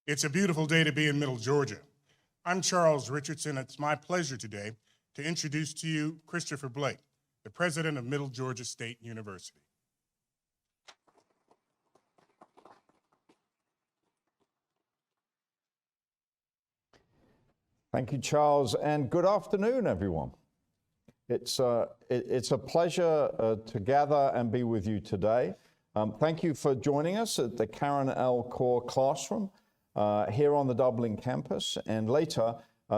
It's a beautiful day to be in Middle Georgia. I'm Charles Richardson. It's my pleasure today to introduce to you Christopher Blake, the president of Middle Georgia State University. Thank you, Charles, and good afternoon, everyone. It's a pleasure to gather and be with you today. Thank you for joining us at the Karen L. Core Classroom here on the Dublin Campus, and later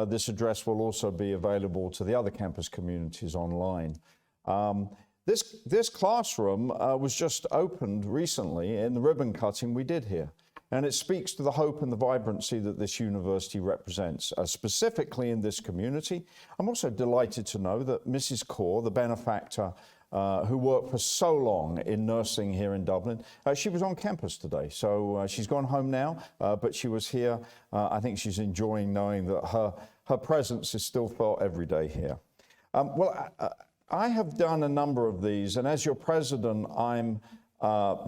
this address will also be available to the other campus communities online. This classroom was just opened recently in the ribbon cutting we did here. And it speaks to the hope and the vibrancy that this university represents, specifically in this community. I'm also delighted to know that Mrs. Core, the benefactor who worked for so long in nursing here in Dublin, she was on campus today. So she's gone home now, but she was here. I think she's enjoying knowing that her presence is still felt every day here. I have done a number of these, and as your president, I'm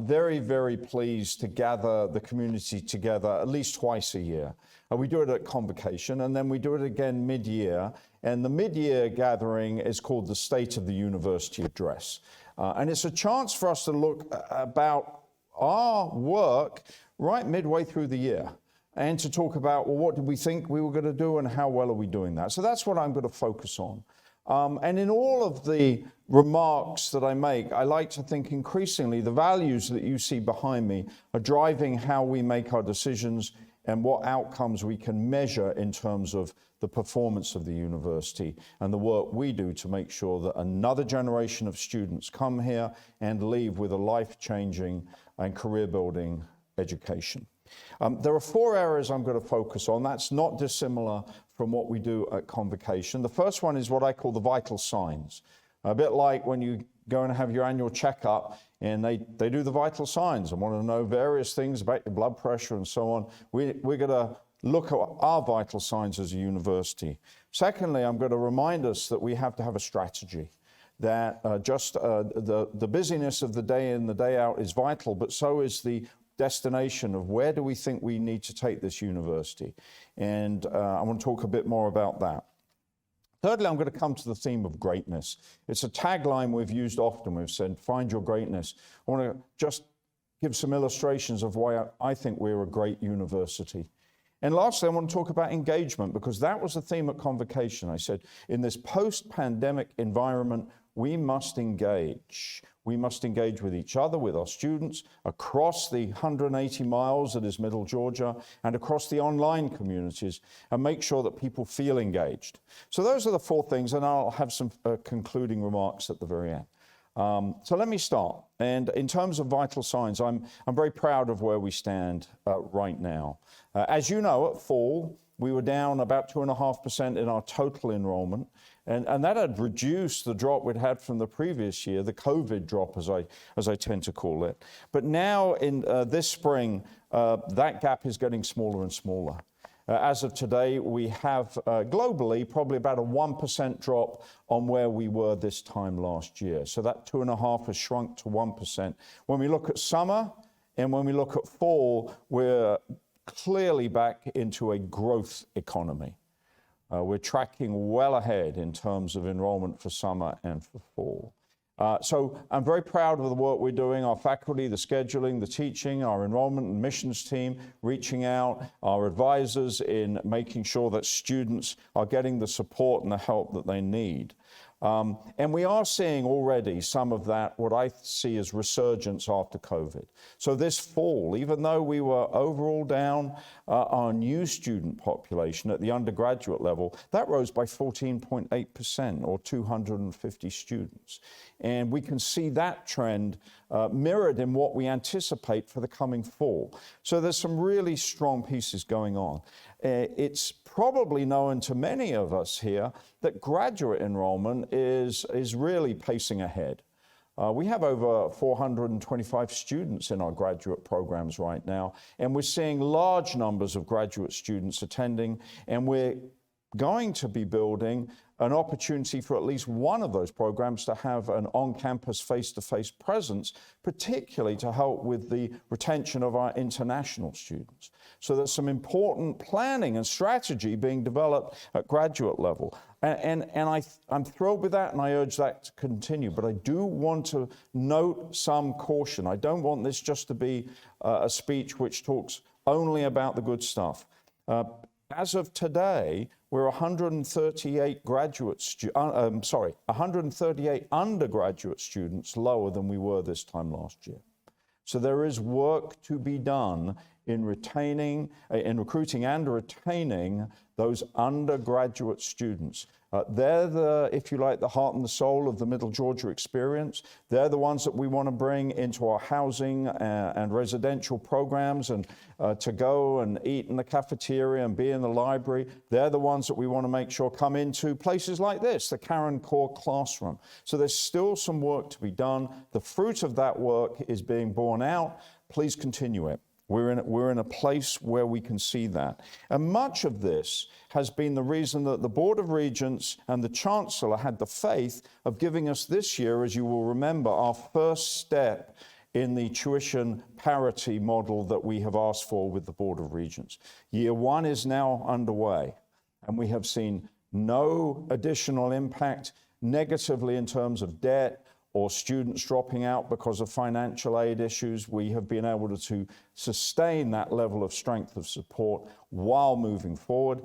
very, very pleased to gather the community together at least twice a year. We do it at convocation, and then we do it again mid-year. And the mid-year gathering is called the State of the University Address. And it's a chance for us to look about our work right midway through the year and to talk about, well, what did we think we were going to do and how well are we doing that? So that's what I'm going to focus on. And in all of the remarks that I make, I like to think increasingly the values that you see behind me are driving how we make our decisions and what outcomes we can measure in terms of the performance of the university and the work we do to make sure that another generation of students come here and leave with a life-changing and career-building education. There are 4 areas I'm going to focus on. That's not dissimilar from what we do at convocation. The first one is what I call the vital signs. A bit like when you go and have your annual checkup and they do the vital signs and want to know various things about your blood pressure and so on. We're going to look at our vital signs as a university. Secondly, I'm going to remind us that we have to have a strategy, that the busyness of the day in, the day out is vital, but so is the destination of where do we think we need to take this university. And I want to talk a bit more about that. Thirdly, I'm going to come to the theme of greatness. It's a tagline we've used often. We've said, find your greatness. I want to just give some illustrations of why I think we're a great university. And lastly, I want to talk about engagement, because that was the theme at convocation. I said, in this post-pandemic environment, we must engage. We must engage with each other, with our students, across the 180 miles that is Middle Georgia, and across the online communities, and make sure that people feel engaged. So those are the 4 things, and I'll have some concluding remarks at the very end. So let me start. And in terms of vital signs, I'm very proud of where we stand right now. As you know, at fall, we were down about 2.5% in our total enrollment. And that had reduced the drop we'd had from the previous year, the COVID drop, as I tend to call it. But now in this spring, that gap is getting smaller and smaller. As of today, we have globally probably about a 1% drop on where we were this time last year. So that 2.5 has shrunk to 1%. When we look at summer and when we look at fall, we're clearly back into a growth economy. We're tracking well ahead in terms of enrollment for summer and for fall. So I'm very proud of the work we're doing, our faculty, the scheduling, the teaching, our enrollment and missions team, reaching out, our advisors in making sure that students are getting the support and the help that they need. And we are seeing already some of that, what I see as resurgence after COVID. So this fall, even though we were overall down our new student population at the undergraduate level, that rose by 14.8% or 250 students. And we can see that trend mirrored in what we anticipate for the coming fall. So there's some really strong pieces going on. It's probably known to many of us here that graduate enrollment is really pacing ahead. We have over 425 students in our graduate programs right now, and we're seeing large numbers of graduate students attending, and we're going to be building an opportunity for at least one of those programs to have an on-campus face-to-face presence, particularly to help with the retention of our international students. So there's some important planning and strategy being developed at graduate level. And I'm thrilled with that, and I urge that to continue. But I do want to note some caution. I don't want this just to be a speech which talks only about the good stuff. As of today, we're 138 138 undergraduate students lower than we were this time last year. So there is work to be done in recruiting and retaining those undergraduate students. They're the, if you like, the heart and the soul of the Middle Georgia experience. They're the ones that we want to bring into our housing and residential programs, and to go and eat in the cafeteria and be in the library. They're the ones that we want to make sure come into places like this, the Karen Core classroom. So there's still some work to be done. The fruit of that work is being borne out. Please continue it. We're in a place where we can see that. And much of this has been the reason that the Board of Regents and the Chancellor had the faith of giving us this year, as you will remember, our first step in the tuition parity model that we have asked for with the Board of Regents. Year one is now underway, and we have seen no additional impact negatively in terms of debt or students dropping out because of financial aid issues. We have been able to sustain that level of strength of support while moving forward.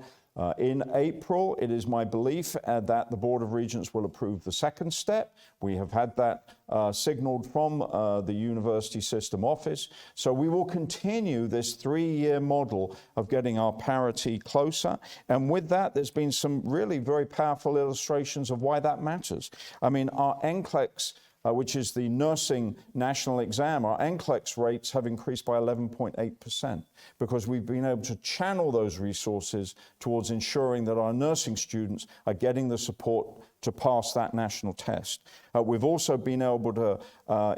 In April, it is my belief that the Board of Regents will approve the second step. We have had that signaled from the University System Office. So we will continue this 3-year model of getting our parity closer. And with that, there's been some really very powerful illustrations of why that matters. I mean, our NCLEX, which is the nursing national exam, our NCLEX rates have increased by 11.8% because we've been able to channel those resources towards ensuring that our nursing students are getting the support to pass that national test. We've also been able to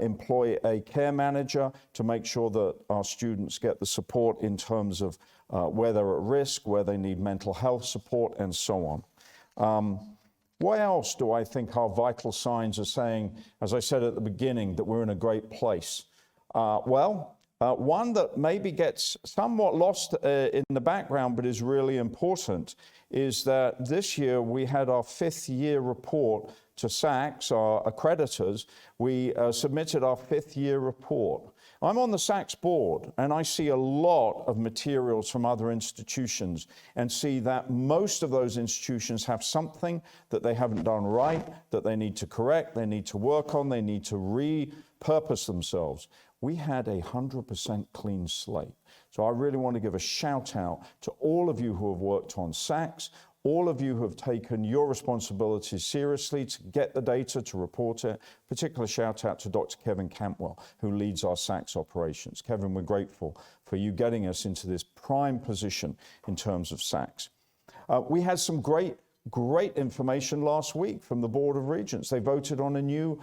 employ a care manager to make sure that our students get the support in terms of where they're at risk, where they need mental health support, and so on. Why else do I think our vital signs are saying, as I said at the beginning, that we're in a great place? One that maybe gets somewhat lost in the background but is really important is that this year we had our 5th year report to SACS, our accreditors. We submitted our 5th year report. I'm on the SACS board, and I see a lot of materials from other institutions and see that most of those institutions have something that they haven't done right, that they need to correct, they need to work on, they need to repurpose themselves. We had a 100% clean slate. So I really want to give a shout out to all of you who have worked on SACS, all of you who have taken your responsibilities seriously to get the data, to report it. Particular shout out to Dr. Kevin Campwell, who leads our SACS operations. Kevin, we're grateful for you getting us into this prime position in terms of SACS. We had some great information last week from the Board of Regents. They voted on a new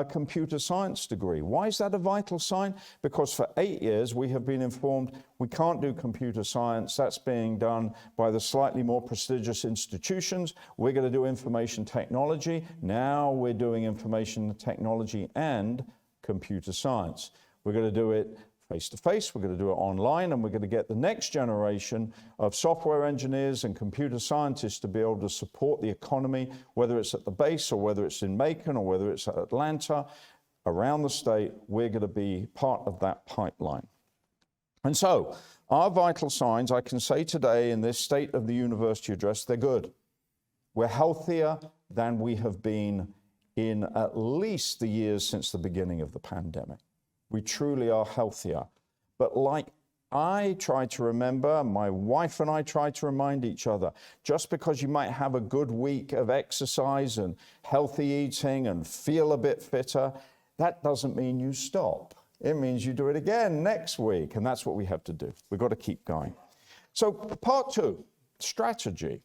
computer science degree. Why is that a vital sign? Because for 8 years we have been informed we can't do computer science. That's being done by the slightly more prestigious institutions. We're going to do information technology. Now we're doing information technology and computer science. We're going to do it face-to-face, we're going to do it online, and we're going to get the next generation of software engineers and computer scientists to be able to support the economy, whether it's at the base or whether it's in Macon or whether it's at Atlanta, around the state. We're going to be part of that pipeline. And so our vital signs, I can say today in this State of the University address, they're good. We're healthier than we have been in at least the years since the beginning of the pandemic. We truly are healthier. But like I try to remember, my wife and I try to remind each other, just because you might have a good week of exercise and healthy eating and feel a bit fitter, that doesn't mean you stop. It means you do it again next week, and that's what we have to do. We've got to keep going. So part 2, strategy.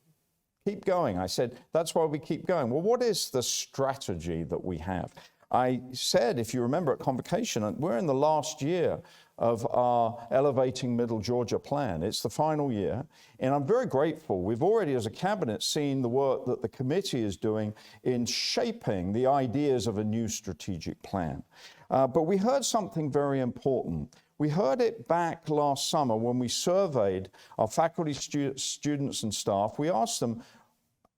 Keep going. I said, that's why we keep going. Well, what is the strategy that we have? I said, if you remember at convocation, we're in the last year of our Elevating Middle Georgia plan. It's the final year, and I'm very grateful. We've already, as a cabinet, seen the work that the committee is doing in shaping the ideas of a new strategic plan. But we heard something very important. We heard it back last summer when we surveyed our faculty, students, and staff. We asked them,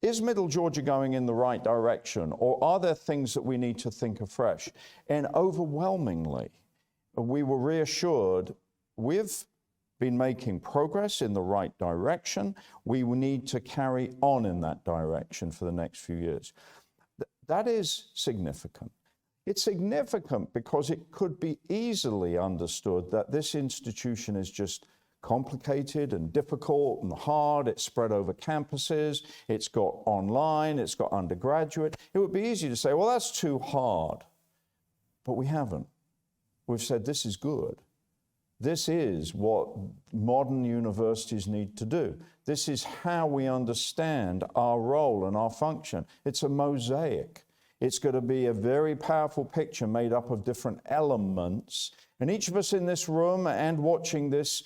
is Middle Georgia going in the right direction, or are there things that we need to think afresh? And overwhelmingly, we were reassured we've been making progress in the right direction. We need to carry on in that direction for the next few years. That is significant. It's significant because it could be easily understood that this institution is just complicated and difficult and hard. It's spread over campuses. It's got online. It's got undergraduate. It would be easy to say, well, that's too hard. But we haven't. We've said this is good. This is what modern universities need to do. This is how we understand our role and our function. It's a mosaic. It's going to be a very powerful picture made up of different elements. And each of us in this room and watching this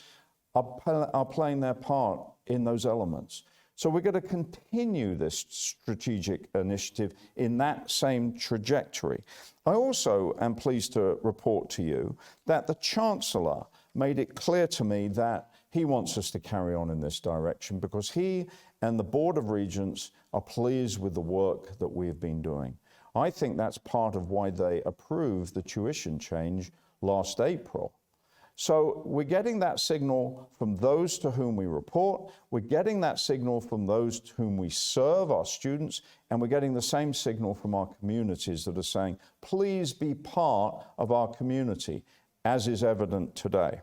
are playing their part in those elements. So we're going to continue this strategic initiative in that same trajectory. I also am pleased to report to you that the Chancellor made it clear to me that he wants us to carry on in this direction because he and the Board of Regents are pleased with the work that we have been doing. I think that's part of why they approved the tuition change last April. So we're getting that signal from those to whom we report, we're getting that signal from those to whom we serve, our students, and we're getting the same signal from our communities that are saying, please be part of our community, as is evident today.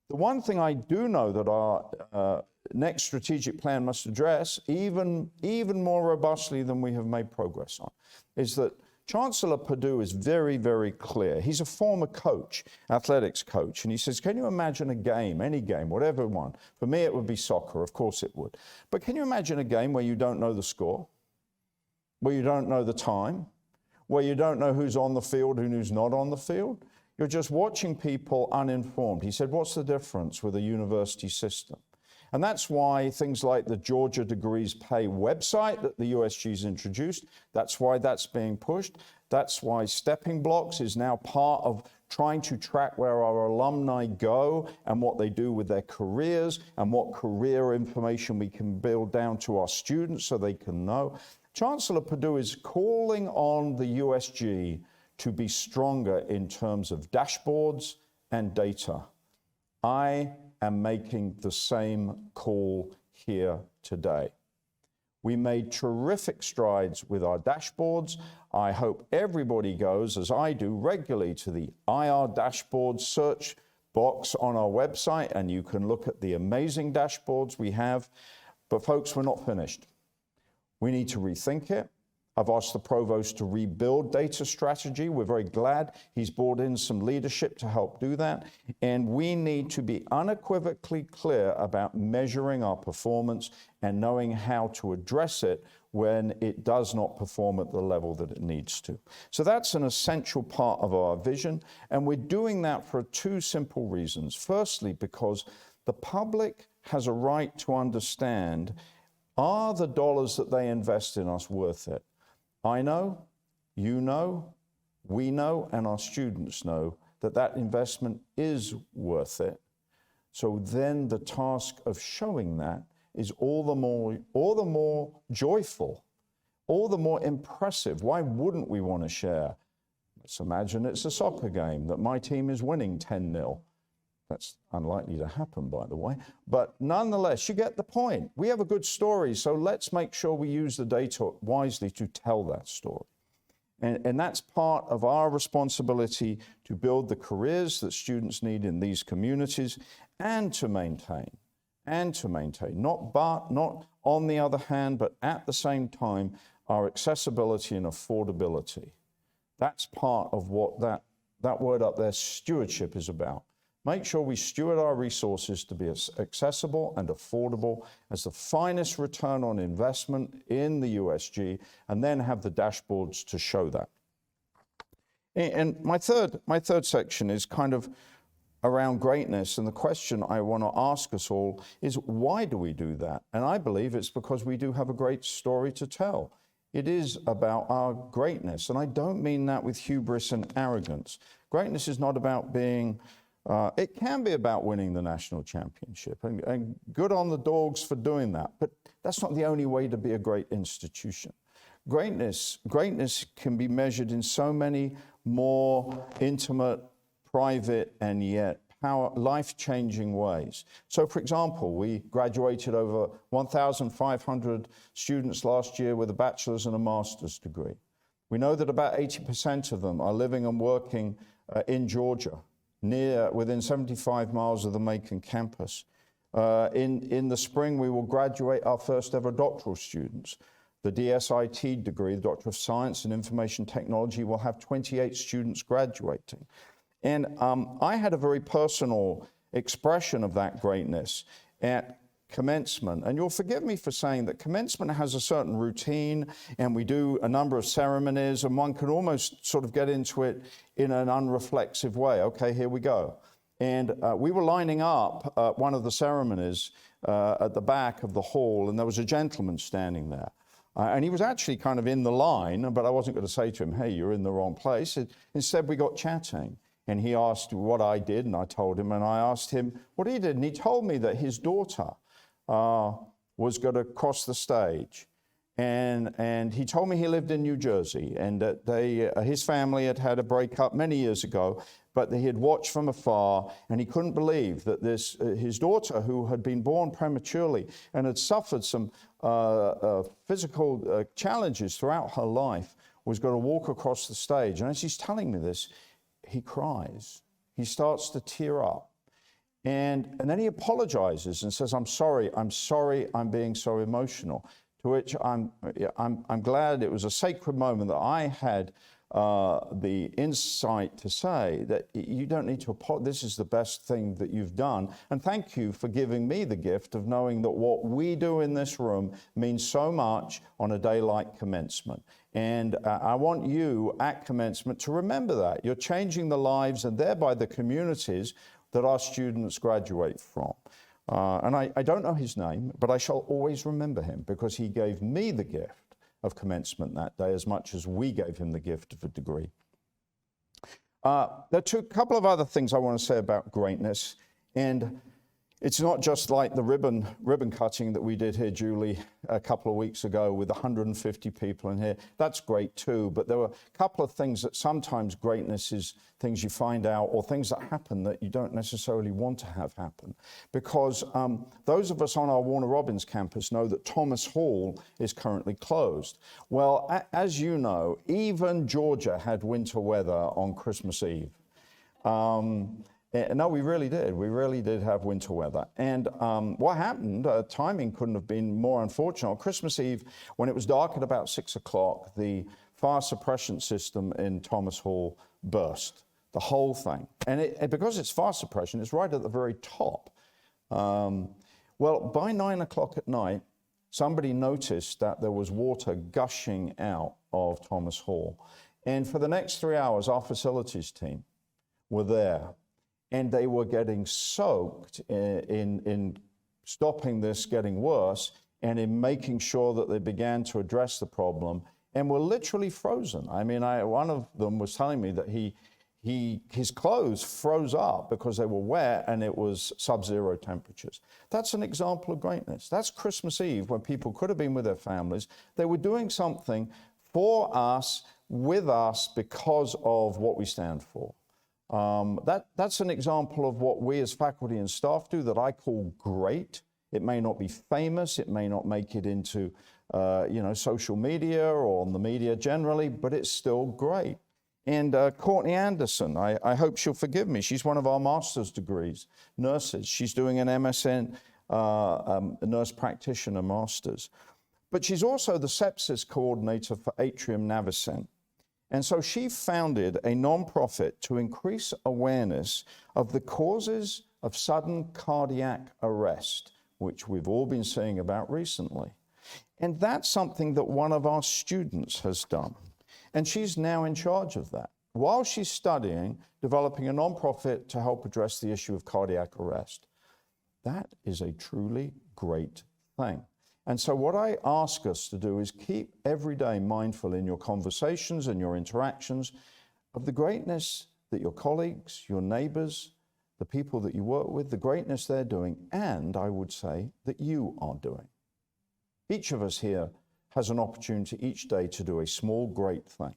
The one thing I do know that our next strategic plan must address, even more robustly than we have made progress on, is that Chancellor Perdue is very, very clear. He's a former coach, athletics coach, and he says, can you imagine a game, any game, whatever one? For me, it would be soccer, of course it would. But can you imagine a game where you don't know the score, where you don't know the time, where you don't know who's on the field and who's not on the field? You're just watching people uninformed. He said, what's the difference with a university system? And that's why things like the Georgia Degrees Pay website that the USG's introduced, that's why that's being pushed. That's why Stepping Blocks is now part of trying to track where our alumni go and what they do with their careers and what career information we can build down to our students so they can know. Chancellor Perdue is calling on the USG to be stronger in terms of dashboards and data. I am making the same call here today. We made terrific strides with our dashboards. I hope everybody goes, as I do regularly, to the IR dashboard search box on our website, and you can look at the amazing dashboards we have. But folks, we're not finished. We need to rethink it. I've asked the provost to rebuild data strategy. We're very glad he's brought in some leadership to help do that. And we need to be unequivocally clear about measuring our performance and knowing how to address it when it does not perform at the level that it needs to. So that's an essential part of our vision. And we're doing that for two simple reasons. Firstly, because the public has a right to understand, are the dollars that they invest in us worth it? I know, you know, we know, and our students know that that investment is worth it. So then the task of showing that is all the more joyful, all the more impressive. Why wouldn't we want to share? Let's imagine it's a soccer game that my team is winning 10-0. That's unlikely to happen, by the way. But nonetheless, you get the point. We have a good story, so let's make sure we use the data wisely to tell that story. And that's part of our responsibility to build the careers that students need in these communities and to maintain, not on the other hand, but at the same time, our accessibility and affordability. That's part of what that word up there, stewardship, is about. Make sure we steward our resources to be as accessible and affordable as the finest return on investment in the USG, and then have the dashboards to show that. And my third section is kind of around greatness. And the question I want to ask us all is, why do we do that? And I believe it's because we do have a great story to tell. It is about our greatness. And I don't mean that with hubris and arrogance. Greatness is not about being, it can be about winning the national championship. And good on the dogs for doing that. But that's not the only way to be a great institution. Greatness can be measured in so many more intimate, private, and yet life-changing ways. So, for example, we graduated over 1,500 students last year with a bachelor's and a master's degree. We know that about 80% of them are living and working in Georgia, within 75 miles of the Macon campus. In the spring, we will graduate our first ever doctoral students. The DSIT degree, the Doctor of Science in Information Technology, will have 28 students graduating. And I had a very personal expression of that greatness at commencement. And you'll forgive me for saying that commencement has a certain routine, and we do a number of ceremonies, and one can almost sort of get into it in an unreflexive way. Okay, here we go. And we were lining up one of the ceremonies at the back of the hall, and there was a gentleman standing there. And he was actually kind of in the line, but I wasn't going to say to him, hey, you're in the wrong place. Instead, we got chatting. And he asked what I did, and I told him, and I asked him what he did. And he told me that his daughter was going to cross the stage. And he told me he lived in New Jersey, and that his family had had a breakup many years ago, but he had watched from afar, and he couldn't believe that his daughter, who had been born prematurely and had suffered some physical challenges throughout her life, was going to walk across the stage. And as he's telling me this, he cries. He starts to tear up. And then he apologizes and says, I'm sorry, I'm being so emotional. To which I'm glad it was a sacred moment that I had the insight to say that you don't need to apologize. This is the best thing that you've done. And thank you for giving me the gift of knowing that what we do in this room means so much on a day like commencement. And I want you at commencement to remember that. You're changing the lives and thereby the communities that our students graduate from. And I don't know his name, but I shall always remember him because he gave me the gift of commencement that day as much as we gave him the gift of a degree. There are a couple of other things I want to say about greatness. And it's not just like the ribbon cutting that we did here, Julie, a couple of weeks ago with 150 people in here. That's great too, but there were a couple of things that sometimes greatness is things you find out or things that happen that you don't necessarily want to have happen. Because those of us on our Warner Robins campus know that Thomas Hall is currently closed. Well, as you know, even Georgia had winter weather on Christmas Eve. No, we really did. We really did have winter weather. And what happened, timing couldn't have been more unfortunate. On Christmas Eve, when it was dark at about 6 o'clock, the fire suppression system in Thomas Hall burst, the whole thing. And because it's fire suppression, it's right at the very top. Well, by 9 o'clock at night, somebody noticed that there was water gushing out of Thomas Hall. And for the next 3 hours, our facilities team were there. And they were getting soaked in stopping this getting worse and in making sure that they began to address the problem and were literally frozen. I mean, one of them was telling me that his clothes froze up because they were wet and it was sub-zero temperatures. That's an example of greatness. That's Christmas Eve when people could have been with their families. They were doing something for us, with us, because of what we stand for. That's an example of what we as faculty and staff do that I call great. It may not be famous, it may not make it into social media or on the media generally, but it's still great. And Courtney Anderson, I hope she'll forgive me. She's one of our master's degrees, nurses. She's doing an MSN nurse practitioner master's. But she's also the sepsis coordinator for Atrium Navicent. And so she founded a nonprofit to increase awareness of the causes of sudden cardiac arrest, which we've all been seeing about recently. And that's something that one of our students has done. And she's now in charge of that. while she's studying, developing a nonprofit to help address the issue of cardiac arrest. That is a truly great thing. And so what I ask us to do is keep every day mindful in your conversations and your interactions of the greatness that your colleagues, your neighbors, the people that you work with, the greatness they're doing, and I would say that you are doing. Each of us here has an opportunity each day to do a small, great thing.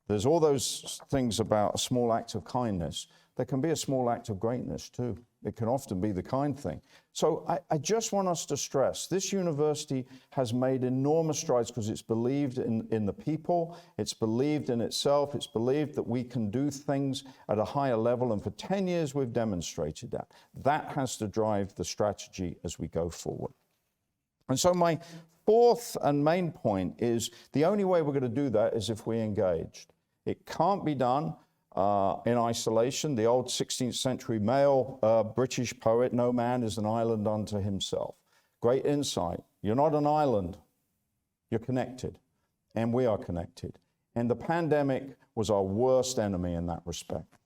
There's all those things about a small act of kindness. There can be a small act of greatness too. It can often be the kind thing. So I just want us to stress, this university has made enormous strides because it's believed in the people, it's believed in itself, it's believed that we can do things at a higher level, and for 10 years we've demonstrated that. That has to drive the strategy as we go forward. And so my fourth and main point is the only way we're going to do that is if we're engaged. It can't be done in isolation. The old 16th century male British poet, no man is an island unto himself. Great insight. You're not an island. You're connected. And we are connected. And the pandemic was our worst enemy in that respect.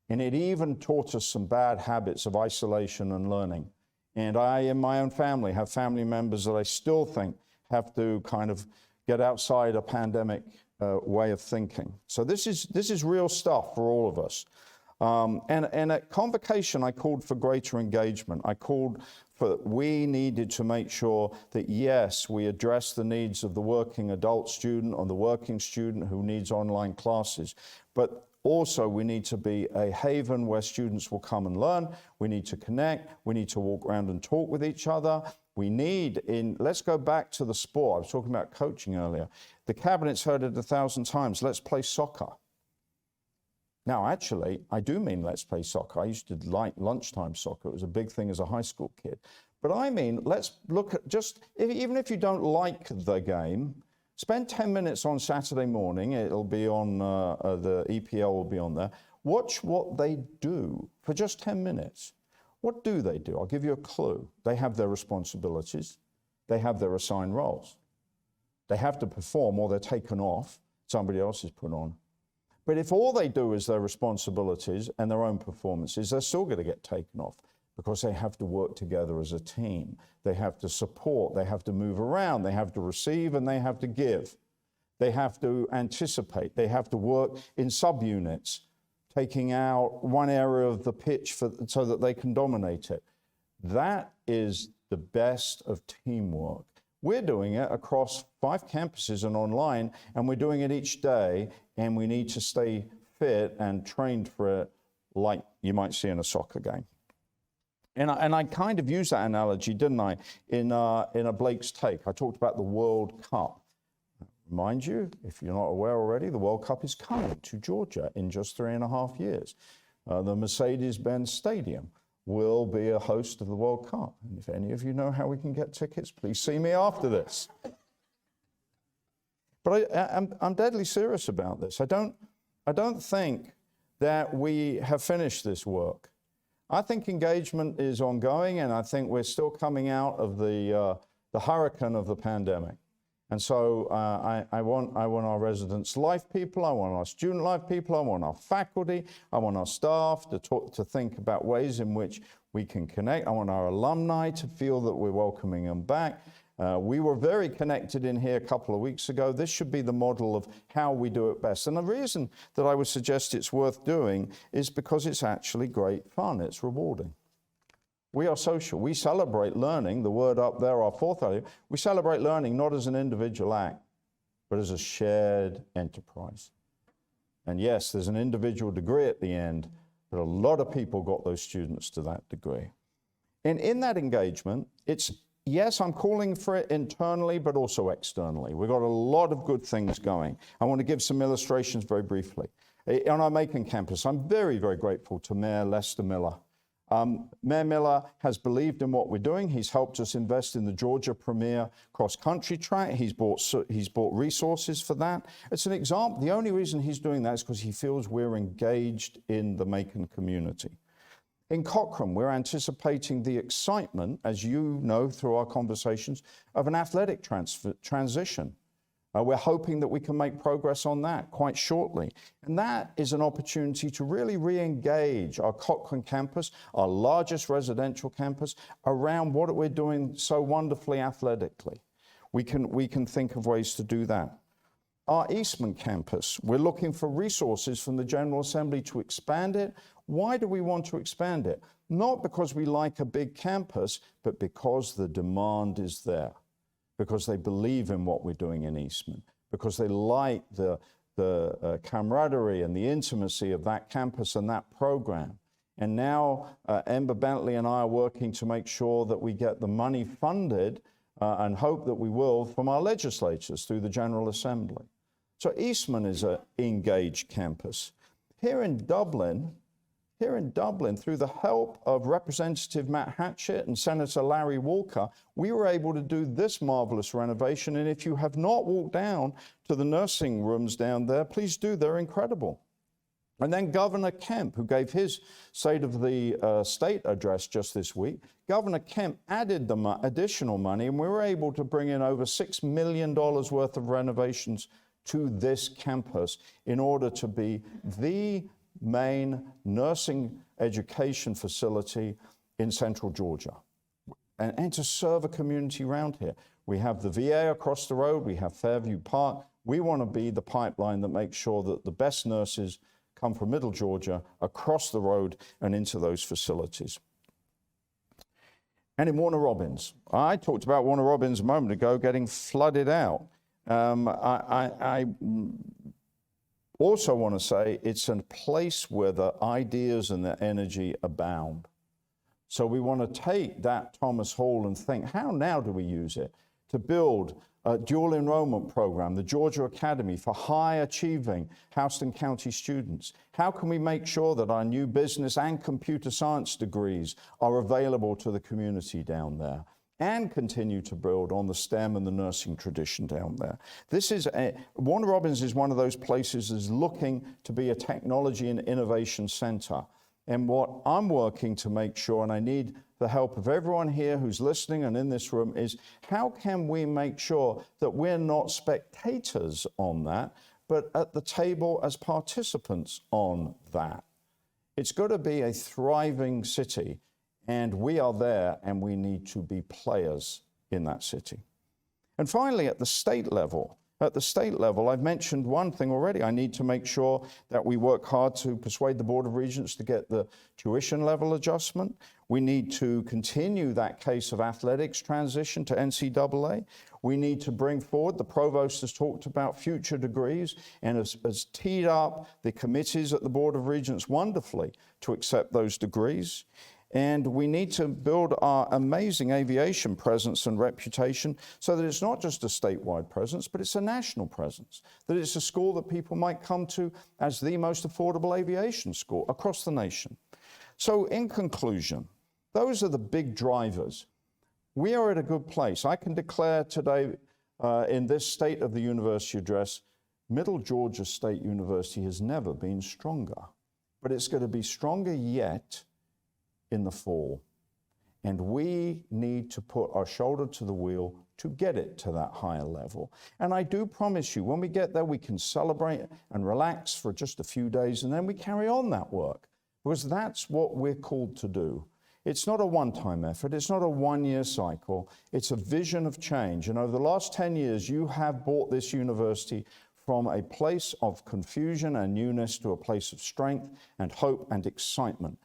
And it even taught us some bad habits of isolation and learning. And I, in my own family, have family members that I still think have to kind of get outside a pandemic way of thinking. So this is real stuff for all of us. And at Convocation, I called for greater engagement. I called for, we needed to make sure that, yes, we address the needs of the working adult student or the working student who needs online classes, but also we need to be a haven where students will come and learn. We need to connect. We need to walk around and talk with each other. We need, let's go back to the sport. I was talking about coaching earlier. The Cabinet's heard it 1,000 times. Let's play soccer. Now, actually, I do mean let's play soccer. I used to like lunchtime soccer. It was a big thing as a high school kid. But I mean, let's look at even if you don't like the game, spend 10 minutes on Saturday morning. It'll be on, the EPL will be on there. Watch what they do for just 10 minutes. What do they do? I'll give you a clue. They have their responsibilities. They have their assigned roles. They have to perform or they're taken off. Somebody else is put on. But if all they do is their responsibilities and their own performances, they're still going to get taken off because they have to work together as a team. They have to support. They have to move around. They have to receive and they have to give. They have to anticipate. They have to work in subunits, taking out one area of the pitch so that they can dominate it. That is the best of teamwork. We're doing it across 5 campuses and online, and we're doing it each day, and we need to stay fit and trained for it like you might see in a soccer game. And I kind of used that analogy, didn't I, in a Blake's Take. I talked about the World Cup. Mind you, if you're not aware already, the World Cup is coming to Georgia in just 3.5 years. The Mercedes-Benz Stadium will be a host of the World Cup. And if any of you know how we can get tickets, please see me after this. But I'm deadly serious about this. I don't think that we have finished this work. I think engagement is ongoing, and I think we're still coming out of the hurricane of the pandemic. And so I want our residents' life people, I want our student life people, I want our faculty, I want our staff to think about ways in which we can connect. I want our alumni to feel that we're welcoming them back. We were very connected in here a couple of weeks ago. This should be the model of how we do it best. And the reason that I would suggest it's worth doing is because it's actually great fun. It's rewarding. We are social. We celebrate learning, the word up there, our fourth value. We celebrate learning not as an individual act, but as a shared enterprise. And yes, there's an individual degree at the end, but a lot of people got those students to that degree. And in that engagement, yes, I'm calling for it internally, but also externally. We've got a lot of good things going. I want to give some illustrations very briefly. On our Macon campus, I'm very, very grateful to Mayor Lester Miller. Mayor Miller has believed in what we're doing. He's helped us invest in the Georgia Premier cross-country track. He's bought resources for that. It's an example. The only reason he's doing that is because he feels we're engaged in the Macon community. In Cochrane, we're anticipating the excitement, as you know through our conversations, of an athletic transition. We're hoping that we can make progress on that quite shortly. And that is an opportunity to really re-engage our Cochrane campus, our largest residential campus, around what we're doing so wonderfully athletically. We can think of ways to do that. Our Eastman campus, we're looking for resources from the General Assembly to expand it. Why do we want to expand it? Not because we like a big campus, but because the demand is there, because they believe in what we're doing in Eastman, because they like the camaraderie and the intimacy of that campus and that program. And now Ember Bentley and I are working to make sure that we get the money funded and hope that we will from our legislatures through the General Assembly. So Eastman is an engaged campus. Here in Dublin, through the help of Representative Matt Hatchett and Senator Larry Walker, we were able to do this marvelous renovation. And if you have not walked down to the nursing rooms down there, please do. They're incredible. And then Governor Kemp, who gave his State of the State address just this week, Governor Kemp added the additional money, and we were able to bring in over $6 million worth of renovations to this campus in order to be the main nursing education facility in central Georgia and to serve a community around here. We have the VA across the road, we have Fairview Park. We want to be the pipeline that makes sure that the best nurses come from Middle Georgia across the road and into those facilities. And in Warner Robins, I talked about Warner Robins a moment ago getting flooded out. I also want to say it's a place where the ideas and the energy abound. So we want to take that Thomas Hall and think, how now do we use it to build a dual enrollment program, the Georgia Academy for high achieving Houston County students? How can we make sure that our new business and computer science degrees are available to the community down there? And continue to build on the STEM and the nursing tradition down there. Warner Robins is one of those places that's looking to be a technology and innovation center. And what I'm working to make sure, and I need the help of everyone here who's listening and in this room, is how can we make sure that we're not spectators on that, but at the table as participants on that? It's got to be a thriving city. And we are there, and we need to be players in that city. And finally, at the state level, I've mentioned one thing already. I need to make sure that we work hard to persuade the Board of Regents to get the tuition level adjustment. We need to continue that case of athletics transition to NCAA. We need to bring forward, the provost has talked about future degrees and has teed up the committees at the Board of Regents wonderfully to accept those degrees. And we need to build our amazing aviation presence and reputation so that it's not just a statewide presence, but it's a national presence, that it's a school that people might come to as the most affordable aviation school across the nation. So in conclusion, those are the big drivers. We are at a good place. I can declare today in this State of the University address, Middle Georgia State University has never been stronger, but it's going to be stronger yet in the fall. And we need to put our shoulder to the wheel to get it to that higher level. And I do promise you, when we get there, we can celebrate and relax for just a few days, and then we carry on that work, because that's what we're called to do. It's not a one-time effort. It's not a one-year cycle. It's a vision of change. And over the last 10 years, you have brought this university from a place of confusion and newness to a place of strength and hope and excitement.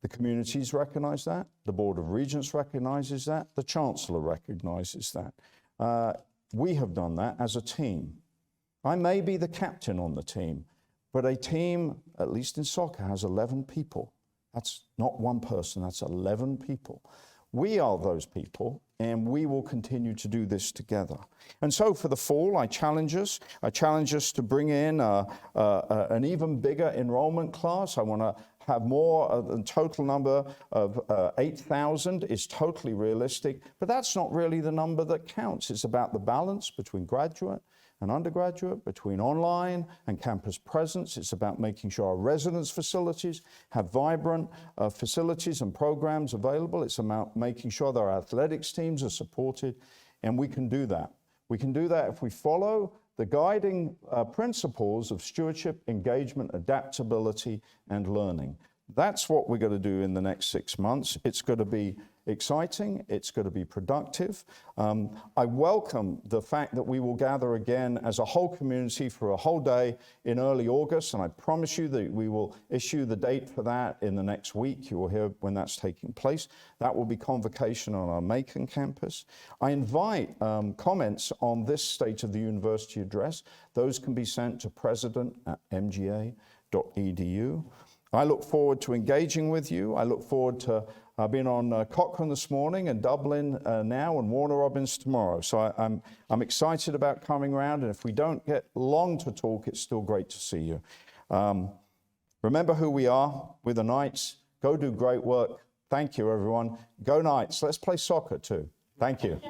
The communities recognize that, the Board of Regents recognizes that, the Chancellor recognizes that. We have done that as a team. I may be the captain on the team, but a team, at least in soccer, has 11 people. That's not one person, that's 11 people. We are those people, and we will continue to do this together. And so for the fall, I challenge us to bring in an even bigger enrollment class. I want to have more than total number of 8,000 is totally realistic, but that's not really the number that counts. It's about the balance between graduate and undergraduate, between online and campus presence. It's about making sure our residence facilities have vibrant facilities and programs available. It's about making sure that our athletics teams are supported, and we can do that. We can do that if we follow the guiding principles of stewardship, engagement, adaptability, and learning. That's what we're going to do in the next 6 months. It's going to be exciting. It's going to be productive. I welcome the fact that we will gather again as a whole community for a whole day in early August, and I promise you that we will issue the date for that in the next week. You will hear when that's taking place. That will be convocation on our Macon campus. I invite comments on this State of the University address. Those can be sent to president@mga.edu. I look forward to engaging with you. I look forward to being on Cochrane this morning and Dublin now and Warner Robins tomorrow. So I'm excited about coming around, and if we don't get long to talk, it's still great to see you. Remember who we are. We're the Knights. Go do great work. Thank you, everyone. Go Knights. Let's play soccer too. Thank you.